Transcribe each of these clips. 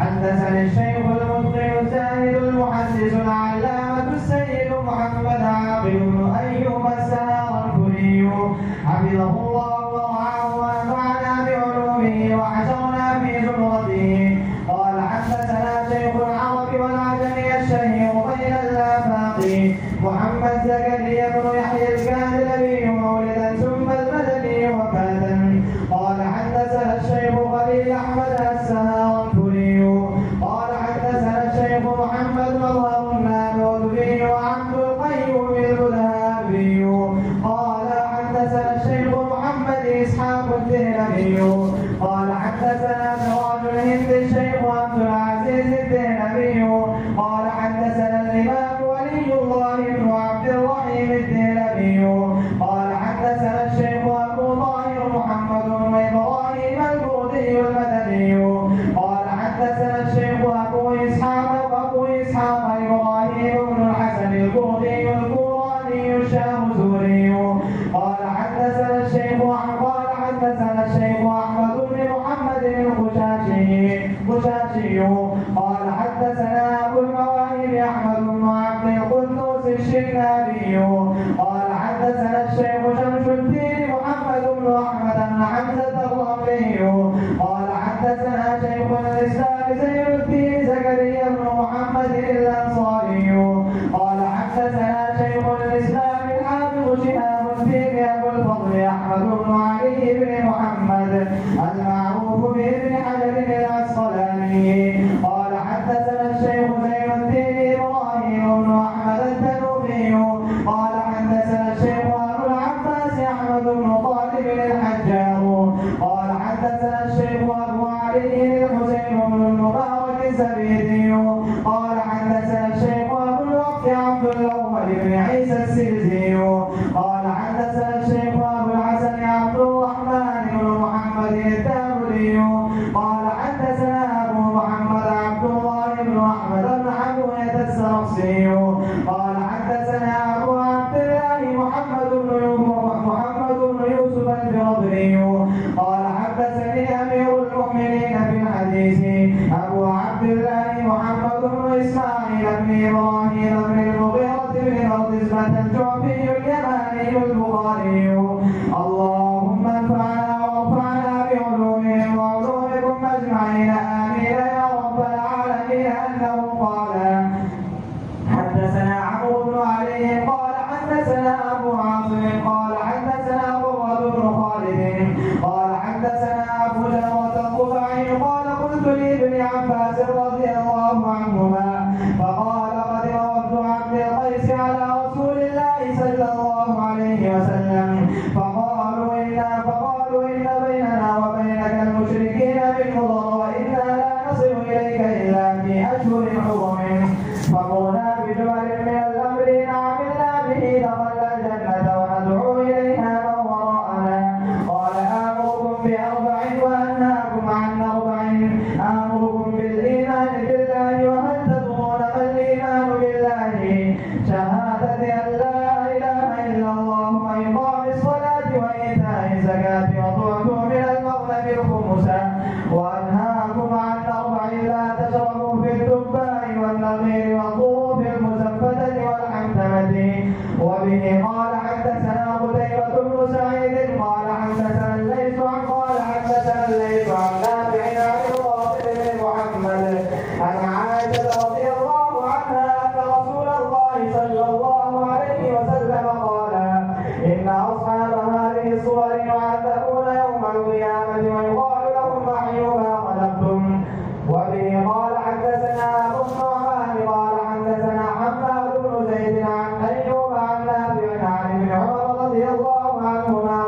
حدثني الشيخ المتقن الزاهد المحدث العلامة السيد محمد عاقل بن أيوب السهراني حفظه الله ورعاه ونفعنا بعلومه وحشرنا في زمرته. قال حدثنا شيخ العرب والعجم الشهير بين الآفاق محمد زكريا بن يحيى الكاذبي مولدا ثم المدني وفاة. قال حدثنا الشيخ خليل أحمد السهراني قال حدثنا الشيخ محمد مظهر النابلسي وعبد القيوم الذهبي قال حدثنا الشيخ محمد إسحاق الدهلبي قال حدثنا سراج الهند الشيخ عبد العزيز الدهلبي قال حدثنا الإمام ولي الله بن عبد الرحيم الدهلبي قال حدثنا الشيخ أبو طاهر محمد بن إبراهيم البردي المدني قال حدثنا الشيخ أبو إسحاق إبراهيم بن الحسن البردي القراني الشامزوري قال حدثنا الشيخ أحمد بن محمد الخشاشي قال حدثنا أبو المواهب أحمد بن عبد القدوس الشنابي قال حدثنا الشيخ شمس الدين محمد بن أحمد بن حمزة الرملي قال حدثنا شيخ الإسلام زين الدين زكريا بن محمد الأنصاري قال حدثنا شيخ الإسلام الحافظ شهاب الدين أبو الفضل أحمد بن علي بن محمد المعروف بابن حجر العسقلاني قال حدثنا الشيخ زين الدين إبراهيم بن أحمد التنوبي قال حدثنا الشيخ أبو العباس أحمد بن طالب الحجار قال حدثنا الشيخ أبو علي الحسين بن المبارك الزبيدي قال حدثنا الشيخ أبو الوقت عبد الأول بن عيسى السرزي قال حدثنا الشيخ فقالوا إن بيننا وبينك المشركين من مضر وإنا لا نصل إليك إلا في أشهر حرم فقلنا بجمل من الأمر إن عملنا به دخلنا الجنة وندعو إليها من وراءنا. قال آمركم بأربع وأنهاكم عن أربع آمركم بالإيمان بالله وهل تدرون ما الإيمان بالله شهادة أن لا إله إلا الله وإقام الصلاة وإيتاء الزكاة وطعتم من المغنم الخمس وأنهاكم عن أربع لا تشربوا في الدباء والنخيل والظروف المزفتة والحمتمة. وبه قال حدثنا قتيبة بن سعيد قال حدثنا الليث عن نافع عن القاسم بن محمد عن عائشة رضي الله عنها أن رسول الله صلى الله عليه وسلم قال إن أصحاب هذه الصور يعذبون يوم القيامة ويقال لهم أحيوا ما خلقتم. وبه قال حدثنا أبو النعمان قال حدثنا حماد بن زيد عن أيوب عن نافع عن ابن عمر رضي الله عنهما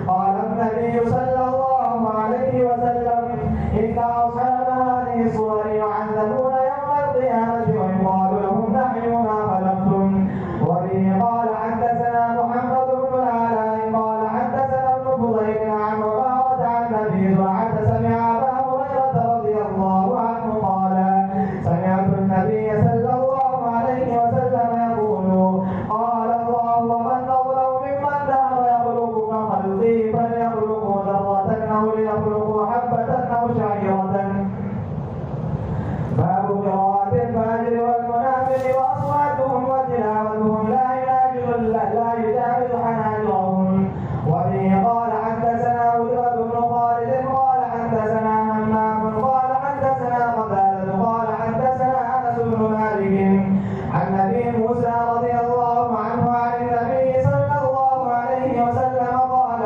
قال النبي صلى الله عليه وسلم إن أصحاب هذه الصور يعذبون يوم القيامة ويقال لهم نحيوا ما خلقتم. وبه قال حدثنا محمد بن العلاء قال حدثنا ابن فضيل عن عمارة عن أبي زرعة سمع أبا هريرة رضي الله عنه قال سمعت النبي صلى الله عليه وسلم يقول قال الله ومن أظلم ممن ذهب يخلق كخلقي فليخلقوا ذرة أو ليخلقوا حبة أو شعيرة. باب قراءة الفجر والمنافق وأصواتهم وتلاوتهم لا يجاوز حناجرهم. وبه قال حدثنا هدرة بن خالد قال حدثنا همام قال حدثنا قتادة قال حدثنا أنس بن مالك عن أبي موسى رضي الله عنه عن النبي صلى الله عليه وسلم قال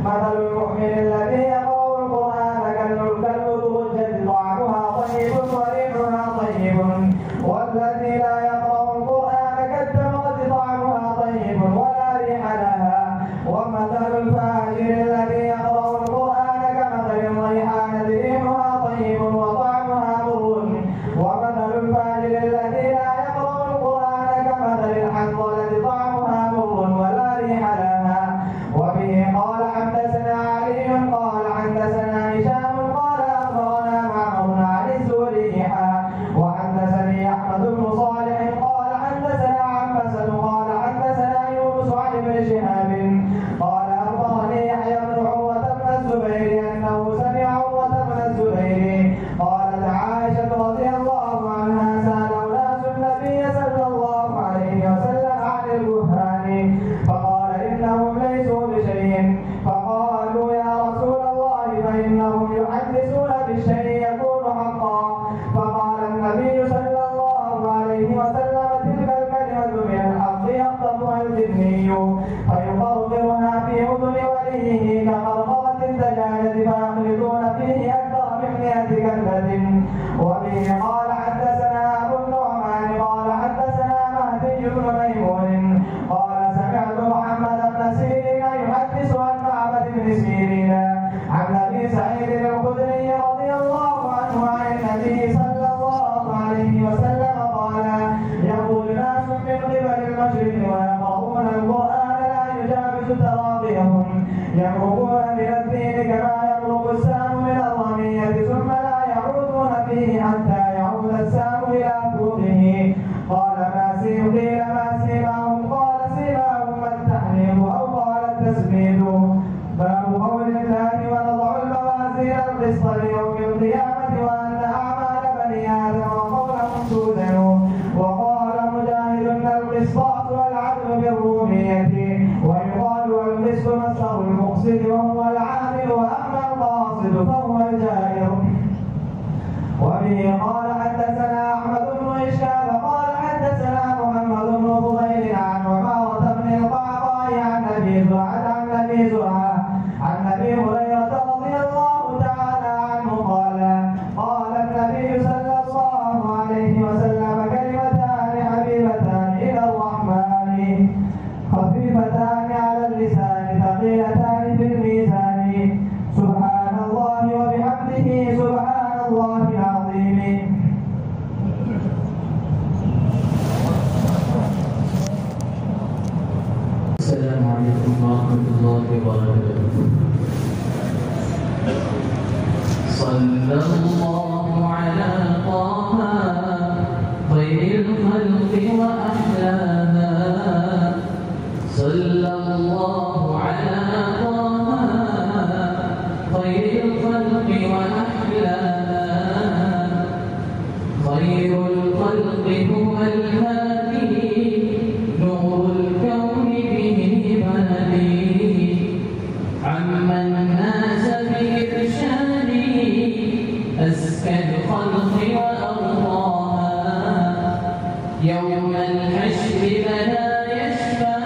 مثل المؤمن الذي يقرأ القرآن كالمدرجة طعمها طيب وريحها طيب والذي لا يقرأ القرآن كالتمرة طعمها طيب ولا ريح لها. ومثل الفاجر الذي يقرأ القرآن كمثل الريحانة ريحها طيب وطعمها مر. ومثل الفاجر الذي لا يقرأ القرآن كمثل الحنظلة طعمها مر ولا ريح لها. وبه قال حدثنا علي قال حدثنا هشام قال أخبرنا معمر عن الزهري وحدثني أحمد بن صالح قال حدثنا عباسة قال حدثنا يونس عن ابن شهاب قال أخبرني يحيى بن عروة بن الزبير أنه سمع عروة بن الزبير قالت عائشة رضي الله عنها سأل ناس النبي صلى الله عليه وسلم عن الكهان فقال إنهم ليسوا بشيء فقالوا يا رسول الله فإنهم يحدثون بالشيء يكون حقا. فقال النبي صلى الله عليه وسلم تلك الكلمة من الحق يخطفها الجني فيقرقرها في أذن وليه كقرقرة الدجاجة فيخلطون فيه أكثر من 100 كلمة. وبه قال حدثنا أبو النعمان قال حدثنا مهدي بن ميمون قال سمعت محمد بن سيرين يحدث عن معبد بن سيرين عن أبي سعيد الخدري رضي الله عنه عن النبي صلى الله عليه وسلم قال يقول ناس من قبل المشرق ويقرؤون القرآن لا يجاوز تراقيهم يمرقون من الدين كما يمرق السهم من الرمية ثم لا يعودون فيه حتى يعود السهم إلى فوقه. قال قيل ما سيماهم قال سيماهم التحريم أو قال التسميد. باب قول الله ونضع الموازين القسط ليوم القيامة وأن أعمال بني آدم وقولهم توزن. وقال مجاهد القسطاس والعدل بالرومية ويقال القسط مصدر المقسط وهو العادل وأما القاصد فهو الجائر. وبه قال حدثنا أحمد بن إشكال قال حدثنا محمد بن فضيل عن عمارة بن القعقاع عن أبي زرعة عن أبي هريرة رضي الله تعالى عنه قال النبي صلى الله عليه وسلم كلمتان حبيبتان إلى الرحمن خفيفتان على اللسان ثقيلتان في الميزان. سبحان الله وبحمده سبحان الله العظيم. السلام عليكم ورحمة الله وبركاته. صلى الله على طه خير الخلق وأحلاها. صلى الله على طه خير الخلق وأحلاها. خير الخلق هو الهادي نور الكون به بهدي. عما الناس بإرشادي أزكى الخلق وأرضاها. يوم الحشر لنا يشفى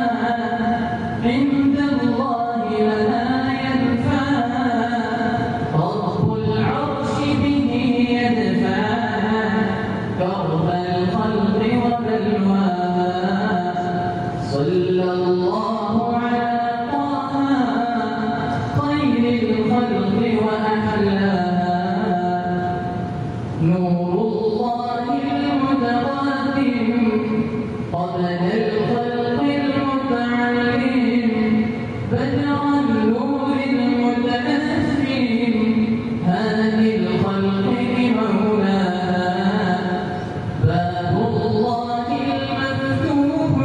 عند الله لنا ينفى. رب العرش به يدفع كرب الخلق وبلواها. صلى الله على طه خير الخلق وأحلاها. نور الله المتقدم قبل الخلق المتعلم. بدر النور المتأثم هادي الخلق مولاها. باب الله المفتوح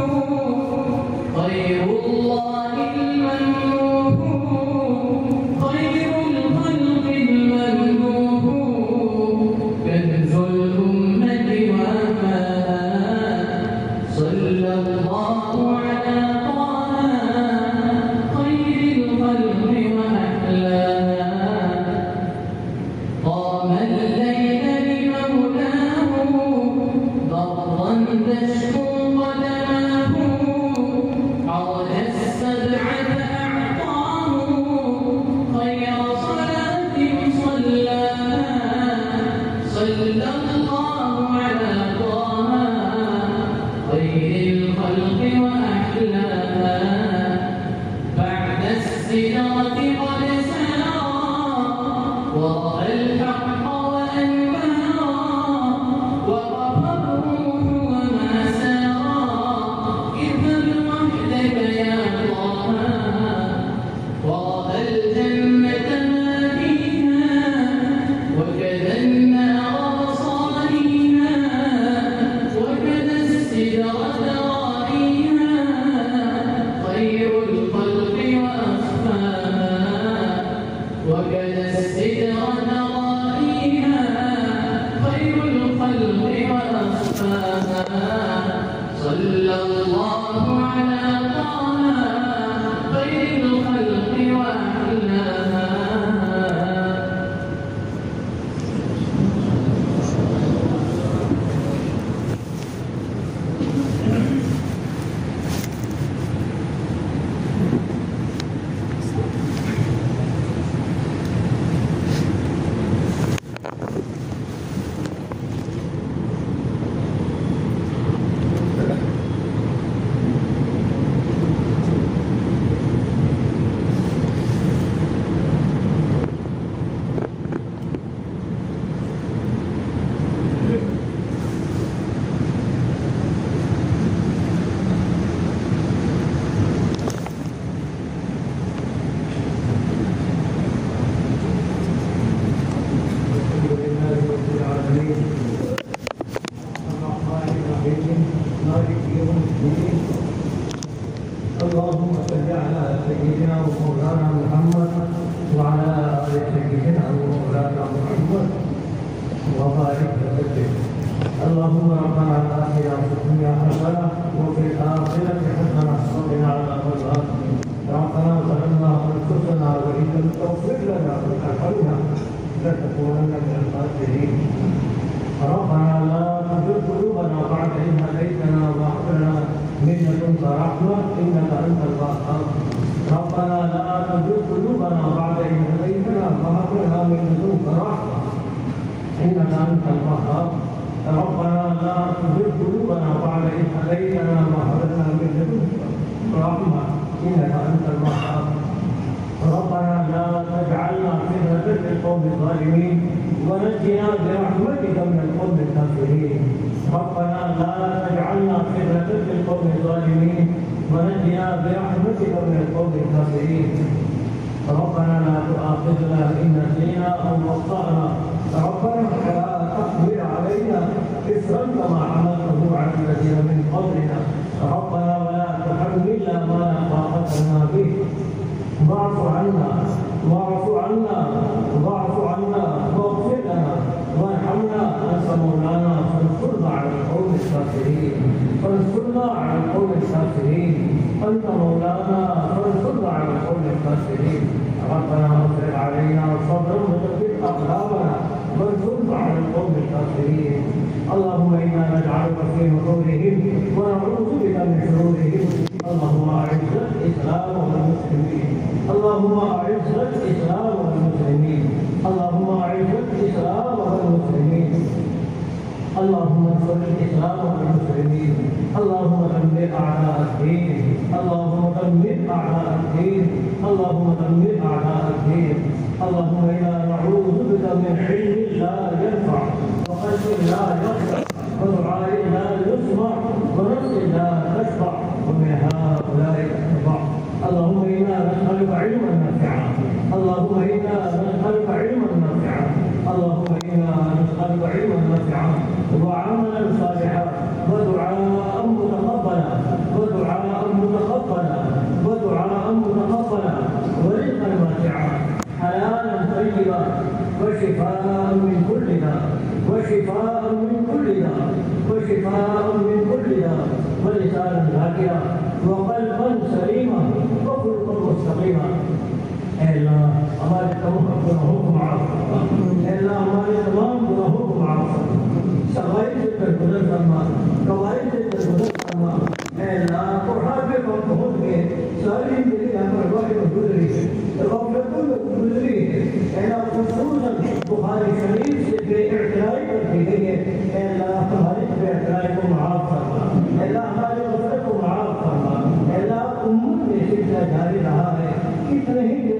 خير الله الممنوح. خير الخلق الممدوح كنز الأمة وفاها. صلى الله على طه خير الخلق وأحلاها. قام الليل لمولاه ضرا تشكو قدماه. عرج السبعة أعطاه خير صلاة صلاها. صلى الله على طه خير الخلق وأحلاها. بعد السدرة قد سارا ورأى الحق وأنبارا. وقف الروح وما سارا اذهب وحدك يا طه. ورأى الجنة ما فيها وكذا النار صاليها. وكذا السدرة رائيها خير الخلق وأخفاها. وكذا السدرة رائيها خير الخلق وأخفاها. صلى الله على طه خير الخلق وأحلاها. اللهم صل على سيدنا ومولانا محمد وعلى آل سيدنا ومولانا محمد وبارك وسلم. اللهم ربنا آتنا في الدنيا حسنة وفي الآخرة حسنة وقنا عذاب النار. ربنا ظلمنا أنفسنا وإن لم تغفر لنا وترحمنا لنكونن من الخاسرين. ربنا لا تزغ قلوبنا بعد إذ هديتنا وهب لنا من لدنك رحمة إنك أنت الوهاب. ربنا لا تزغ قلوبنا بعد إذ هديتنا وهب لنا من لدنك رحمة إنك أنت الوهاب. ربنا لا تزغ قلوبنا بعد إذ هديتنا وهب لنا من لدنك رحمة إنك أنت الوهاب. القوم الظالمين ونجنا برحمتك من القوم الكافرين. ربنا لا تجعلنا فتنة للقوم الظالمين ونجنا برحمتك من القوم الكافرين. ربنا لا تؤاخذنا إن نسينا أو أخطأنا. ربنا لا تحمل علينا إصرا كما حملته على الذين من قبلنا. ربنا ولا تحملنا ما لا طاقة لنا به. واعف عنا واعف عنا واعف عنا واغفر لنا وارحمنا أنت مولانا فانصرنا على القوم الكافرين. فانصرنا على القوم الكافرين. أنت مولانا فانصرنا على القوم الكافرين. ربنا افرغ علينا صبرا وثبت أقدامنا وانصرنا على القوم الكافرين. اللهم إنا نجعلك في نحورهم ونعوذ بك من شرورهم. اللهم أعز الإسلام والمسلمين. اللهم أعز الإسلام والمسلمين. اللهم أعز الإسلام والمسلمين. اللهم انصر الإسلام والمسلمين. اللهم دمر أعداء الدين. اللهم دمر أعداء الدين. اللهم دمر أعداء الدين. اللهم إنا نعوذ بك من علم لا ينفع وقلب لا يخشع ودعاء لا يسمع ونفس لا تشبع ومن هؤلاء تتبع. اللهم إنا نسألك علما نافعا. اللهم إنا نسألك علما نافعا. اللهم إنا نسألك علما نافعا وعملا صالحا ودعاء متقبلا ودعاء متقبلا ودعاء متقبلا ورزقا واسعا حلالا طيبا وشفاء من كل داء وشفاء من كل داء وشفاء من كل داء ولسانا ذاكرا وقلبا سليما وخلقا مستقيما. اے اللہ ہمارے تمام گناہوں کو معاف فرما. اے اللہ ہمارے تمام گناہوں کو معاف فرما. صغائر سے درگزر فرما. کبائر سے درگزر فرما. اے اللہ بڑھاپے پر پہنچ گئے ساری زندگی ہمارے وقت میں گزری ہے غفلتوں میں گزری ہے. اے اللہ خصوصاً بخاری شریف سے بے اعترائی پر دی گئی ہے. اے اللہ ہماری بے اعترائی کو معاف فرما. اے اللہ ہمارے غفلت کو معاف فرما. اے اللہ امت میں سلسلہ جاری رہا ہے. کتنے ہی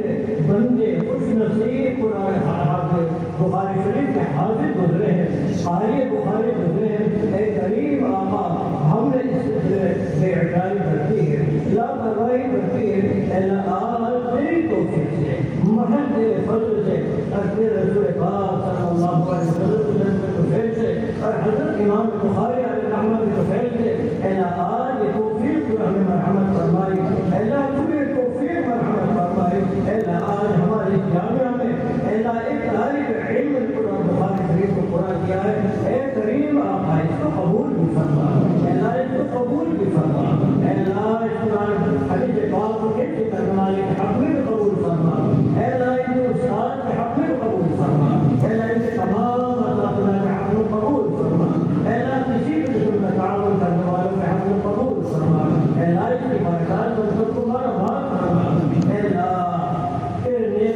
بندے خوش نصیب قرآن حافظ بخاری شریف کے حافظ گزرے ہیں قاری بخاری گزرے ہیں. اے کریم آقا ہم نے اس سلسلے بے اعترائی برتی ہے لاپرواہی برتی ہے. اے اللہ آج تیری توفیق سے محض تیرے فضل سے اور تیرے رسول پاک صلی اللہ علیہ وسلم کے توفیق سے اور حضرت امام بخاری علیہ رحمۃ کے توفیق سے اے اللہ آج یہ توفیق کو ہمیں مرحمت فرمائی. اے اللہ تمہیں توفیق مرحمت فرمائی. اے اللہ آج ہمارے جامعہ میں اے اللہ ایک طالب علم قرآن بخاری شریف کو پورا کیا ہے. اے کریم آقا اس کو قبول بھی فرما. اے اللہ اس کو قبول بھی فرما. اے اللہ اس قرآن حدیث پاک کو کیسے کرنے والے کے حق میں قبول فرما. اے اللہ ان کے استاد کے حق میں قبول فرما. اے اللہ ان کے تمام اساتذہ کے حق میں قبول فرما. اے اللہ کسی بھی قسم کا تعاون کرنے والوں کے حق میں قبول فرما. اے اللہ اس کی برکات کو سب کو مارا مار فرما. اے اللہ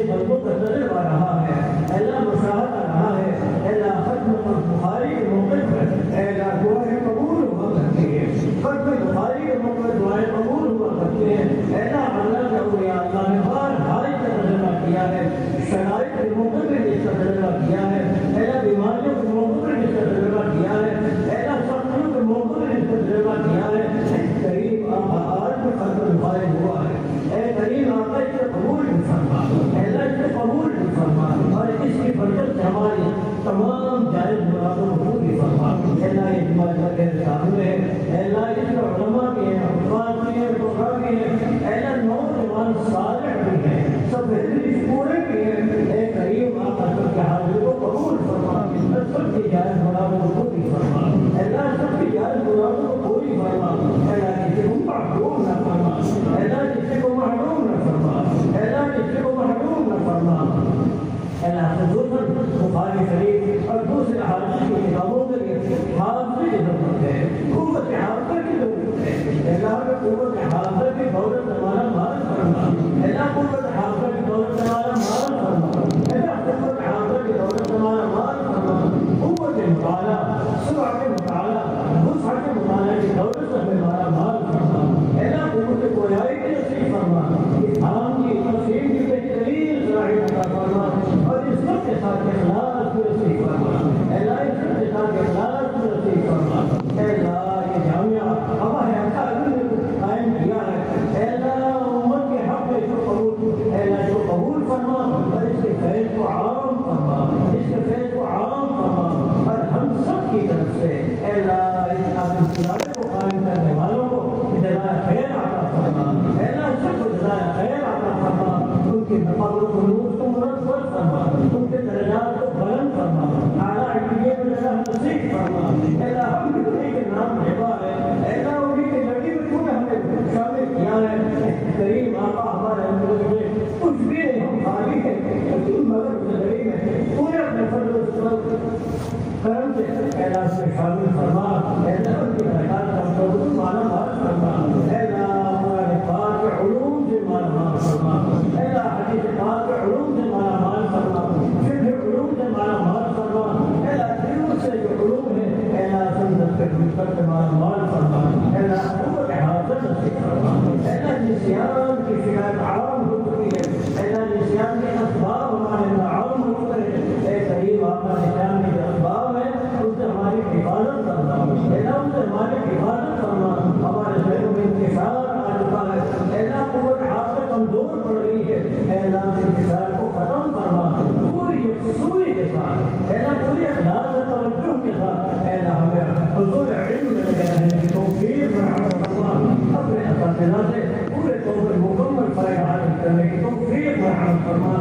بندوں کا تجربہ رہا ہے. اے اللہ مشاہدہ رہا ہے. اے اللہ ختم بخاری کے موقع پر اے اللہ دعائیں قبول ہوا کرتی ہیں. ختم بخاری کے موقع پر دعائیں قبول ہوا کرتی ہیں. اے اللہ اللہ کے اولیاء اللہ نے ہر حال کا تجربہ کیا ہے. شرائط کے موقع پر جس کا تجربہ کیا ہے. اے اللہ بیماریوں کے موقع پر جس کا تجربہ کیا ہے. اے اللہ سختیوں کے موقع پر جس کا تجربہ کیا ہے. قریب آج میں ختم بخاری ہوا ہے. اے کریم آقا اس سے قبول بھی فرما. قبول بھی فرما اور اس کی برکت سے ہماری تمام جائز مرادوں کو پوری فرما. اے اللہ یہ جمعہ تیرے سامنے ہے. اے اللہ اس کے علماء کے ہیں حفاظ کے ہیں فقراء کے ہیں. اے اللہ نوجوان صالح بھی ہیں سب بہترین پورے کے ہیں. اے کریم آقا سب کے حاضر کو قبول فرما. سب کی جائز مرادوں کو پوری فرما. اے اللہ سب کی جائز مرادوں کو پوری فرما. اے اللہ کسی کو محروم نہ فرما. اے اللہ کسی کو محروم نہ فرما. اے اللہ کسی کو محروم نہ فرما. اے اللہ خصوصاً بخاری شریف اور دوسرے احادیث کی کتابوں کے لیے حافظ کی ضرورت ہے. قوت حافظ کی ضرورت ہے. اے اللہ میں قوت حافظ کی دولت ہمارا مال فرما. اے اللہ قوت حافظ کی دولت ہمارا مال فرما. اے اللہ قوت حافظ کی دولت ہمارا مال فرما. قوت مطالعہ سرعت مطالعہ وسعت مطالعہ کی دولت ہمارا مال فرما. اے اللہ قوت فضل و خلوص کو منور فرما، ان کے درجات کو بلند فرما، اعلیٰ علمیت میں اللہ نصیب فرما۔ اے اللہ ہم بھی انہیں کے نام لیوا ہے، اے اللہ انہیں کے لڑی میں تو نے ہمیں شامل کیا ہے۔ کریم آقا ہمارے اندر میں کچھ بھی نہیں، ہم خالی ہیں مگر زندگی میں پورے اپنے فضل و کرم سے اے اللہ سے شامل فرما۔ اے اللہ ان کی برکات کا ہم کو مالا مال فرما۔ اے اللہ ہمارے پاک علوم سے مالا مال فرما۔ اے اللہ حدیث پاک علوم سے مالا مال فرما، فقہ علوم سے مالا مال فرما۔ اے اللہ دلوں سے جو علوم ہے اے اللہ سنت کے حقیقت سے مالا مال فرما۔ اے اللہ قوت حاضر نصیب فرما۔ اے اللہ نسیان کی شکایت عام ہو چکی ہے، اے اللہ نسیان کے اسباب ہمارے اندر عام ہو چکے ہیں۔ اے کریم آقا نسیان کے جو اسباب ہیں ان سے ہماری حفاظت فرما، اے اللہ ان سے ہماری حفاظت فرما۔ ہمارے ذہنوں میں انتشار آ چکا ہے، اے اللہ قوت حاضر کمزور پڑ رہی ہے، اے اللہ اس انتشار کو ختم فرما پوری یکسوئی کے ساتھ، اے اللہ پوری اخلاص و توجہ کے ساتھ۔ اے اللہ ہمیں حضور علم میں لگے رہنے کی توفیق فراہم فرما، اپنے اساتذہ سے پورے طور پر مکمل فائدہ حاصل کرنے کی توفیق فراہم فرما۔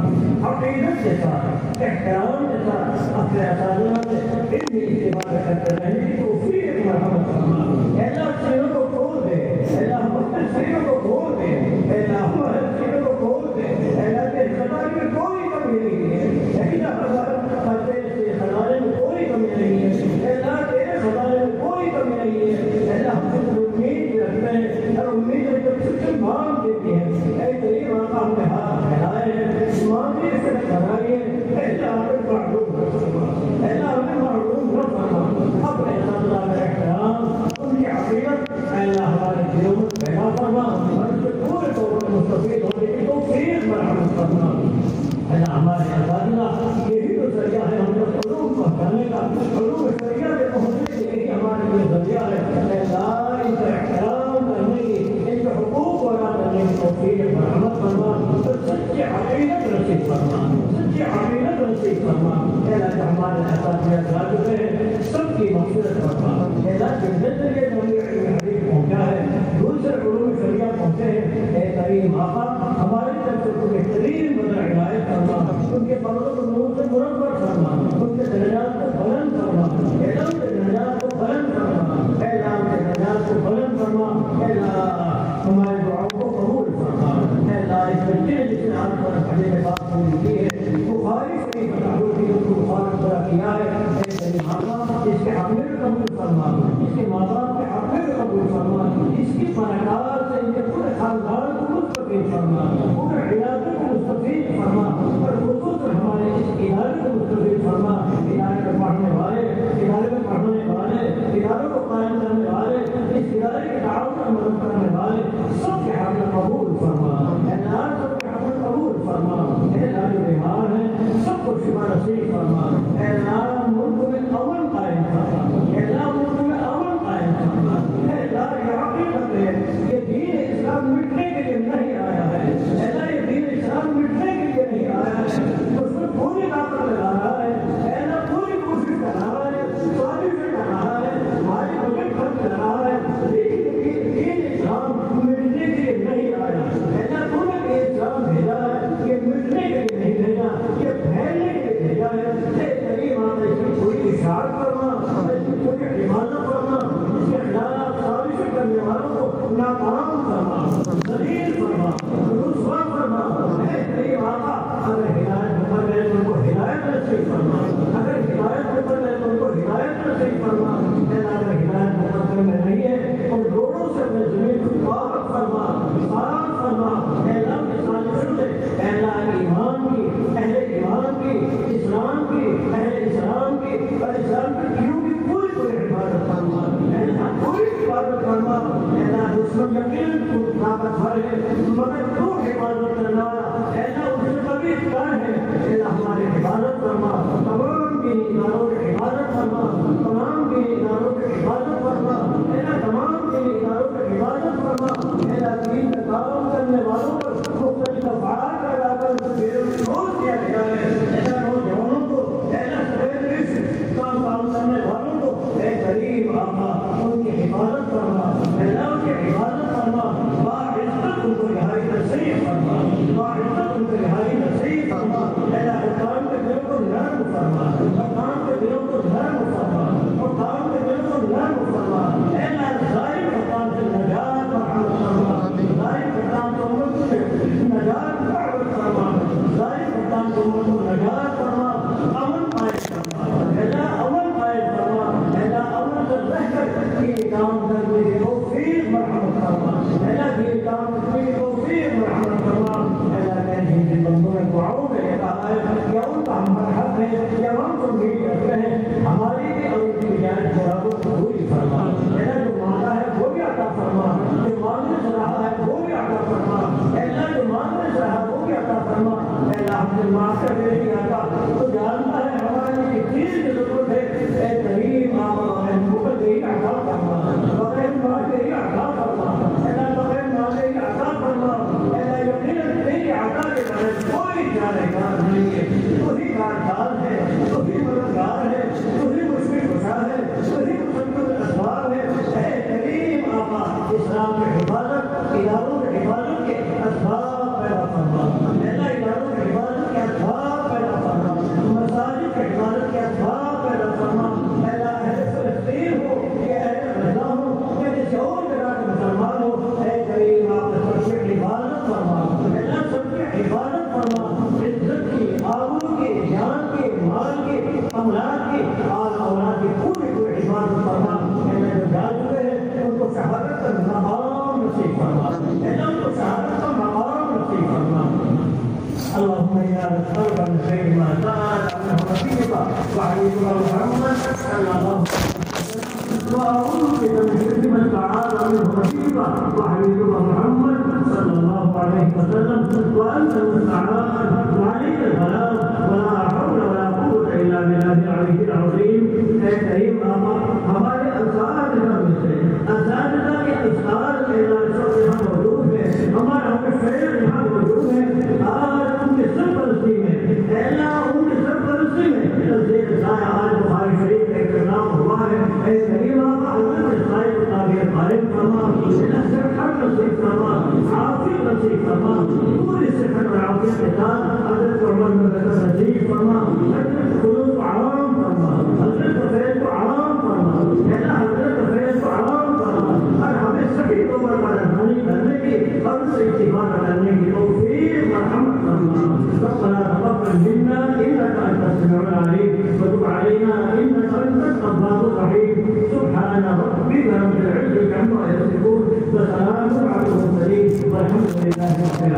عقیدت کے ساتھ، احترام کے ساتھ اپنے اساتذہ سے علمی اتباع کرتے رہنے کی توفیق فراہم فرما۔ اے اللہ سینوں کو کھول دے، اے اللہ ہمارے سینوں کو کھول دے، اے اللہ ہمارے سینوں کو کھول دے۔ اے اللہ کے خزانے میں کوئی کمی نہیں ہے، اے اللہ تیرے خزانے میں کوئی کمی نہیں ہے، اے اللہ تیرے خزانے میں کوئی کمی نہیں ہے۔ اے اللہ ہم سے امید رکھتے ہیں اور امید ہے جب سے مانگ دیتے ہیں۔ اے کریم آقا ہم نے ہاتھ پھیلائے ہیں، مانگنے سے بنائیے، اے اللہ ہمیں معلوم نہ فرما، اے اللہ ہمیں معلوم نہ فرما۔ اپنے اساتذہ کا احترام، ان کی عقیدت اے اللہ ہمارے دلوں میں پیدا فرما اور اس سے پورے طور پر مستفید ہونے کی توفیق فراہم فرما۔ اے اللہ ہمارے اساتذہ یہی تو ذریعہ ہے ہم تک علوم پہنچانے کا، علوم شریعہ میں پہنچنے کے لیے ہمارے لیے ذریعہ ہے۔ اے اللہ ان کا احترام کرنے کی، ان کے حقوق کو ادا کرنے کی توفیق فراہم فرما، سچی عقیدت نصیب فرما، سچی عقیدت نصیب فرما۔ اے اللہ جو ہمارے اساتذہ جا چکے ہیں سب کی مغفرت فرما۔ اے اللہ جن کے ذریعے ہمیں علم حدیث پہنچا ہے، دوسرے علوم شریعہ پہنچے ہیں، اے کریم آقا ہماری طرف سے تو بہترین بدر عنایت فرما، ان کے فضل و نور سے منور فرما، ان کے درجات کو بلند فرما، اے اللہ ان کے درجات کو بلند فرما، اے اللہ ان کے درجات کو بلند فرما۔ اے اللہ ہمارے دعاؤں کو قبول فرما۔ اے اللہ اس بچے نے جس نے آپ پر پڑھنے کے بعد پوری کی ہے، بخاری شریف بتاؤ کہ اس کو بخاری پورا کیا ہے، اے کریم آقا اس کے حامل قبول فرما، اس کے ماں باپ کے حامل قبول فرما، اس کی برکات سے ان کے پورے خاندان کو مستفید فرما، پورے علاقے کو مستفید فرما اور خصوصاً ہمارے اس ادارے کو مستفید فرما۔ ادارے میں پڑھنے والے، ادارے میں پڑھنے والے، اداروں کو قائم کرنے والے، اس ادارے کے تعاون میں مدد کرنے والے سب کے حامل قبول فرما۔ اے اللہ سب کے حامل قبول فرما۔ اے اللہ جو بیمار ہیں سب کو شفا نصیب فرما۔ اے اللہ ملک میں امن قائم فرما، اے اللہ ملک میں امن قائم فرما۔ اے اللہ یہ حقیقت ہے کہ دین اسلام مٹنے کے لیے نہیں آیا ہے، اے اللہ یہ دین اسلام مٹنے کے لیے نہیں آیا ہے، اس میں پوری طاقت لگا رہا ہے، اے اللہ پوری کوشش کر رہا ہے، سازشیں کر رہا ہے، ہماری بجٹ خرچ کر رہا ہے، لیکن دین اسلام مٹنے کے لیے نہیں آیا۔ اے اللہ تو نے یہ اسلام بھیجا ہے، یہ مٹنے کے لیے نہیں بھیجا، یہ پھیلنے کے لیے بھیجا ہے۔ اے کریم آقا اس کی پوری اشاعت فرما، اس کی پوری حفاظت فرما، اس کے خلاف سازشیں کرنے والوں کو ناکام فرما، ذلیل فرما، رسوا فرما۔ اے کریم آقا اگر ہدایت پر گئے تو ان کو ہدایت نصیب فرما، اگر ہدایت پر گئے تو ان کو ہدایت نصیب فرما۔ اے اللہ اگر ہدایت مقدر میں نہیں ہے تو روڑوں سے اپنے زمین کو پاک فرما، صاف فرما۔ اے اللہ کے سازشوں سے اے اللہ ایمان کی، اہل ایمان کی، اسلام کی، اہل اسلام کی اور اسلام کے دینوں کی پوری پوری حفاظت فرما۔ اے اللہ پوری حفاظت فرما۔ اے اللہ دشمن یقین کو طاقت بھر ہے مگر تو حفاظت کرنا والا، اے اللہ اس سے کبھی کر ہے، اے اللہ ہماری حفاظت فرما، تمام دینی اداروں کی حفاظت فرما، تمام دینی اداروں کی حفاظت فرما، اے اللہ تمام دینی اداروں کی حفاظت فرما۔ اے اللہ دین کا کام کرنے والوں پر مختلف افعال پیدا کر بے روزگار کیا گیا ہے، اے اللہ نوجوانوں کو، اے اللہ سویرے کام کرنے والوں کو اے کریم آقا ان کی حفاظت فرما، اے اللہ ان کی حفاظت فرما، باعزت ان کو رہائی نصیب تمہیں دعاؤں میں یہ کہا ہے کہ ان کا ہم حق ہے یا ہم تم بھی کرتے ہیں ہماری بھی اور ان کی بجائے تھوڑا کو قبول فرما اللہ جو مانگا ہے وہ بھی عطا فرما جو مانگنے سے رہا ہے وہ بھی عطا فرما اللہ جو مانگنے سے رہا وہ بھی عطا فرما اللہ ہم سے معاف کر دے کی عطا تو جانتا ہے ہمارے لیے چیز کی ضرورت ہے اے کریم آپ ہمیں مکل گئی عطا فرما بغیر مانگ گئی عطا فرما اللہ بغیر مانگ گئی عطا فرما اللہ یقیناً تیری عطا کے بغیر کوئی جانے کار نہیں ہے تو ہی کارساز ہے تو ہی مددگار ہے تو ہی مشکل کشا ہے تو ہی مسلم اسباب ہے اے کریم آقا اسلام کے حفاظت اداروں کے حفاظت کے اسباب پیدا فرما اللہ اداروں کے حفاظت کے اسباب پیدا فرما مساجد کے حفاظت کے اسباب پیدا فرما اللہ اہل فلسطین ہو یا اہل غزہ ہو یا کسی اور جگہ کے مسلمان ہو اے کریم آپ سب کی حفاظت فرما اللہ سب کی حفاظت فرما عزت کی آبرو کی جان کے مال کے املاک کے آل اولاد کی پوری حفاظت فرما اللہ جو جا چکے ہیں ان کو شہادت کا مقام نصیب فرما اللہ ان کو شہادت کا مقام نصیب فرما اللهم انا نسالك من خير ما سالك عنه نبيك وحبيبك محمد صلى الله عليه وسلم واعوذ بك من شر ما استعاذ منه نبيك وحبيبك محمد صلى الله عليه وسلم وانت المستعان وعليك البلاغ ولا حول ولا قوه الا بالله العلي العظيم اے کریم آقا ہمارے اساتذہ میں سے اساتذہ کے استاد اعلان یہاں موجود ہے ہمارا فیل یہاں موجود ہے آج ان کے سرپرستی میں اللہ ان کے سرپرستی میں تصدیق سایہ آج بخاری شریف کا اکرام ہوا ہے اے کریم آقا حضرت سائے کو تعبیر قائم فرما اللہ صحت نصیب فرما عافیت نصیب فرما پوری صحت اور عافیت کے ساتھ حضرت عمر بن نصیب فرما حضرت قلوب عام فرما حضرت فیض کو عام فرما اللہ حضرت فیض کو عام فرما اور ہمیں سبھی کو برپادانی کرنے کی اور ان سے اتفاق کرنے کی توفیق مرحمت فرما ربنا تقبل منا انك انت السميع العليم وتب علينا انك انت التواب الرحيم سبحان ربك رب العزه عما يصفون وسلام على المرسلين والحمد لله رب العالمين.